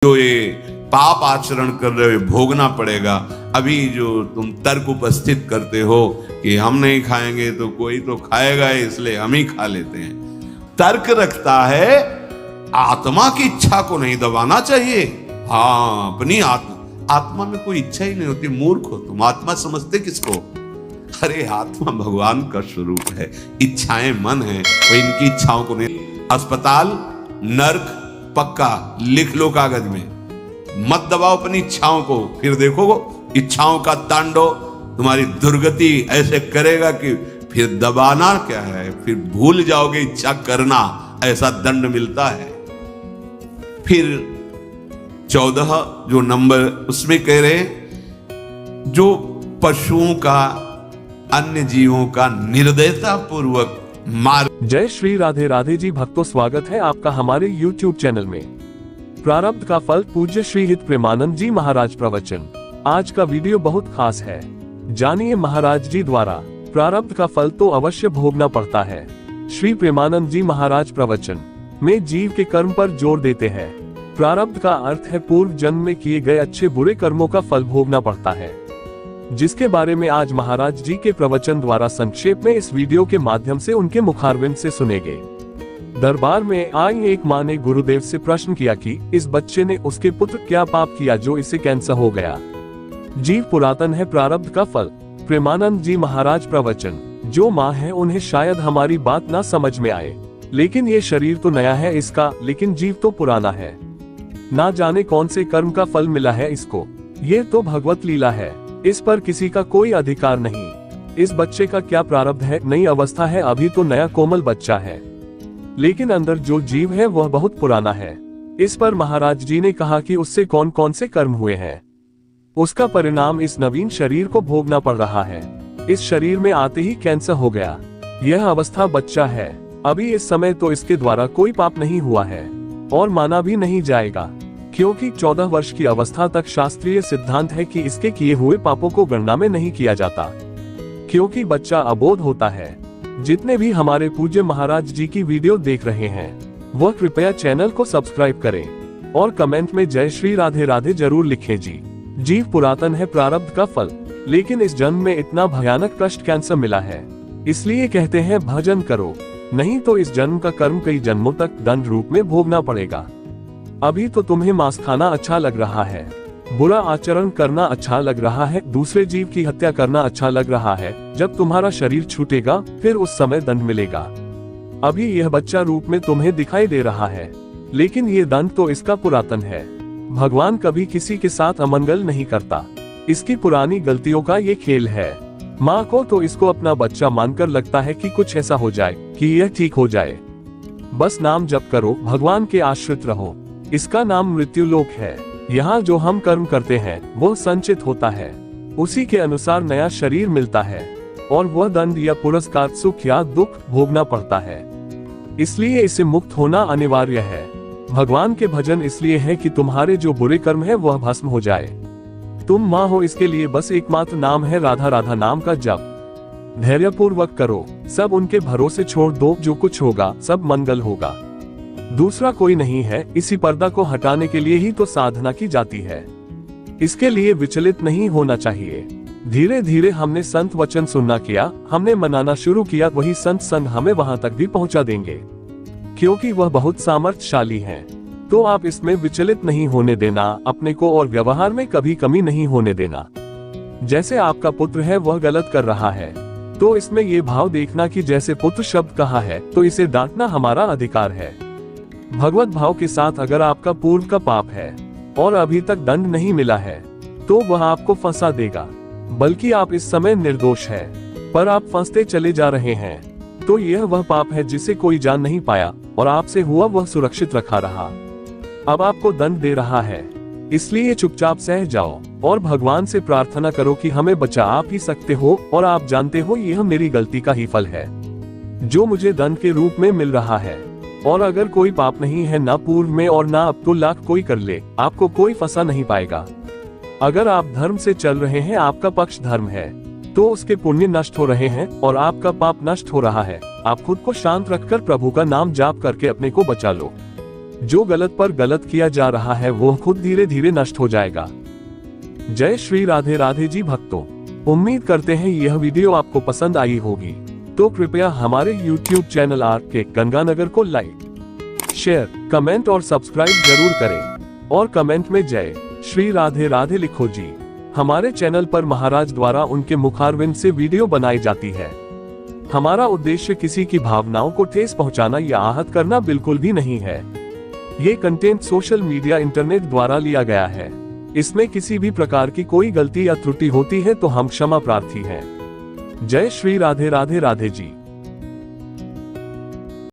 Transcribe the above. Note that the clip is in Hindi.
जो ये पाप आचरण कर रहे हो भोगना पड़ेगा। अभी जो तुम तर्क उपस्थित करते हो कि हम नहीं खाएंगे तो कोई तो खाएगा, इसलिए हम ही खा लेते हैं, तर्क रखता है आत्मा की इच्छा को नहीं दबाना चाहिए। हाँ, अपनी आत्मा में कोई इच्छा ही नहीं होती। मूर्ख हो तुम, आत्मा समझते किसको? अरे आत्मा भगवान का स्वरूप है, इच्छाएं मन है, वो इनकी इच्छाओं को नहीं। अस्पताल नर्क पक्का, लिख लो कागज में, मत दबाओ अपनी इच्छाओं को, फिर देखो इच्छाओं का तांडव तुम्हारी दुर्गति ऐसे करेगा कि फिर दबाना क्या है, फिर भूल जाओगे इच्छा करना, ऐसा दंड मिलता है। फिर 14 जो नंबर उसमें कह रहे जो पशुओं का अन्य जीवों का निर्दयता पूर्वक मार। जय श्री राधे राधे जी भक्तों, स्वागत है आपका हमारे YouTube चैनल में। प्रारब्ध का फल पूज्य श्री हित प्रेमानंद जी महाराज प्रवचन। आज का वीडियो बहुत खास है, जानिए महाराज जी द्वारा प्रारब्ध का फल तो अवश्य भोगना पड़ता है। श्री प्रेमानंद जी महाराज प्रवचन में जीव के कर्म पर जोर देते हैं। प्रारब्ध का अर्थ है पूर्व जन्म में किए गए अच्छे बुरे कर्मों का फल भोगना पड़ता है, जिसके बारे में आज महाराज जी के प्रवचन द्वारा संक्षेप में इस वीडियो के माध्यम से उनके मुखारविंद से सुनेंगे। दरबार में आई एक माँ ने गुरुदेव से प्रश्न किया कि इस बच्चे ने उसके पुत्र क्या पाप किया जो इसे कैंसर हो गया। जीव पुरातन है, प्रारब्ध का फल। प्रेमानंद जी महाराज प्रवचन। जो माँ है उन्हें शायद हमारी बात ना समझ में आए, लेकिन ये शरीर तो नया है इसका, लेकिन जीव तो पुराना है। ना जाने कौन से कर्म का फल मिला है इसको, ये तो भगवत लीला है, इस पर किसी का कोई अधिकार नहीं। इस बच्चे का क्या प्रारब्ध है, नई अवस्था है, अभी तो नया कोमल बच्चा है, लेकिन अंदर जो जीव है वह बहुत पुराना है। इस पर महाराज जी ने कहा कि उससे कौन कौन से कर्म हुए हैं, उसका परिणाम इस नवीन शरीर को भोगना पड़ रहा है। इस शरीर में आते ही कैंसर हो गया। यह अवस्था बच्चा है, अभी इस समय तो इसके द्वारा कोई पाप नहीं हुआ है और माना भी नहीं जाएगा, क्योंकि 14 वर्ष की अवस्था तक शास्त्रीय सिद्धांत है कि इसके किए हुए पापों को गणना में नहीं किया जाता, क्योंकि बच्चा अबोध होता है। जितने भी हमारे पूज्य महाराज जी की वीडियो देख रहे हैं वह कृपया चैनल को सब्सक्राइब करें और कमेंट में जय श्री राधे राधे जरूर लिखें जी। जीव पुरातन है, प्रारब्ध का फल, लेकिन इस जन्म में इतना भयानक कष्ट कैंसर मिला है, इसलिए कहते हैं भजन करो, नहीं तो इस जन्म का कर्म कई जन्मों तक दंड रूप में भोगना पड़ेगा। अभी तो तुम्हें मांस खाना अच्छा लग रहा है, बुरा आचरण करना अच्छा लग रहा है, दूसरे जीव की हत्या करना अच्छा लग रहा है। जब तुम्हारा शरीर छूटेगा फिर उस समय दंड मिलेगा। अभी यह बच्चा रूप में तुम्हें दिखाई दे रहा है, लेकिन ये दंड तो इसका पुरातन है। भगवान कभी किसी के साथ अमंगल नहीं करता, इसकी पुरानी गलतियों का ये खेल है। माँ को तो इसको अपना बच्चा मानकर लगता है कि कुछ ऐसा हो जाए कि यह ठीक हो जाए। बस नाम जप करो, भगवान के आश्रित रहो, इसका नाम मृत्युलोक है। यहाँ जो हम कर्म करते हैं वो संचित होता है, उसी के अनुसार नया शरीर मिलता है और वह दंड या पुरस्कार, सुख या दुख भोगना पड़ता है। इसलिए इसे मुक्त होना अनिवार्य है। भगवान के भजन इसलिए है कि तुम्हारे जो बुरे कर्म है वह भस्म हो जाए। तुम माँ हो, इसके लिए बस एकमात्र नाम है राधा राधा नाम का जप। धैर्य पूर्वक करो, सब उनके भरोसे छोड़ दो, जो कुछ होगा सब मंगल होगा। दूसरा कोई नहीं है, इसी पर्दा को हटाने के लिए ही तो साधना की जाती है। इसके लिए विचलित नहीं होना चाहिए। धीरे धीरे हमने संत वचन सुनना किया, हमने मनाना शुरू किया, वही संत संग हमें वहां तक भी पहुंचा देंगे, क्योंकि वह बहुत सामर्थ्यशाली है। तो आप इसमें विचलित नहीं होने देना, अपने को और व्यवहार में कभी कमी नहीं होने देना। जैसे आपका पुत्र है वह गलत कर रहा है, तो इसमें ये भाव देखना कि जैसे पुत्र शब्द कहा है तो इसे डांटना हमारा अधिकार है। भगवत भाव के साथ अगर आपका पूर्व का पाप है और अभी तक दंड नहीं मिला है तो वह आपको फंसा देगा, बल्कि आप इस समय निर्दोष है पर आप फंसते चले जा रहे हैं। तो यह वह पाप है जिसे कोई जान नहीं पाया और आपसे हुआ वह सुरक्षित रखा रहा, अब आपको दंड दे रहा है। इसलिए चुपचाप सह जाओ और भगवान से प्रार्थना करो कि हमें बचा आप ही सकते हो और आप जानते हो यह मेरी गलती का ही फल है जो मुझे दंड के रूप में मिल रहा है। और अगर कोई पाप नहीं है ना पूर्व में और ना अब, तो लाख कोई कर ले, आपको कोई फंसा नहीं पाएगा। अगर आप धर्म से चल रहे हैं, आपका पक्ष धर्म है, तो उसके पुण्य नष्ट हो रहे हैं और आपका पाप नष्ट हो रहा है। आप खुद को शांत रखकर प्रभु का नाम जाप करके अपने को बचा लो। जो गलत पर गलत किया जा रहा है वो खुद धीरे धीरे नष्ट हो जाएगा। जय श्री राधे राधे जी भक्तों, उम्मीद करते हैं यह वीडियो आपको पसंद आई होगी। तो कृपया हमारे YouTube चैनल RK गंगानगर को लाइक, शेयर, कमेंट और सब्सक्राइब जरूर करें और कमेंट में जय श्री राधे राधे लिखो जी। हमारे चैनल पर महाराज द्वारा उनके मुखारविंद से वीडियो बनाई जाती है। हमारा उद्देश्य किसी की भावनाओं को ठेस पहुंचाना या आहत करना बिल्कुल भी नहीं है। ये कंटेंट सोशल मीडिया इंटरनेट द्वारा लिया गया है। इसमें किसी भी प्रकार की कोई गलती या त्रुटि होती है तो हम क्षमा प्रार्थी हैं। जय श्री राधे राधे राधे जी।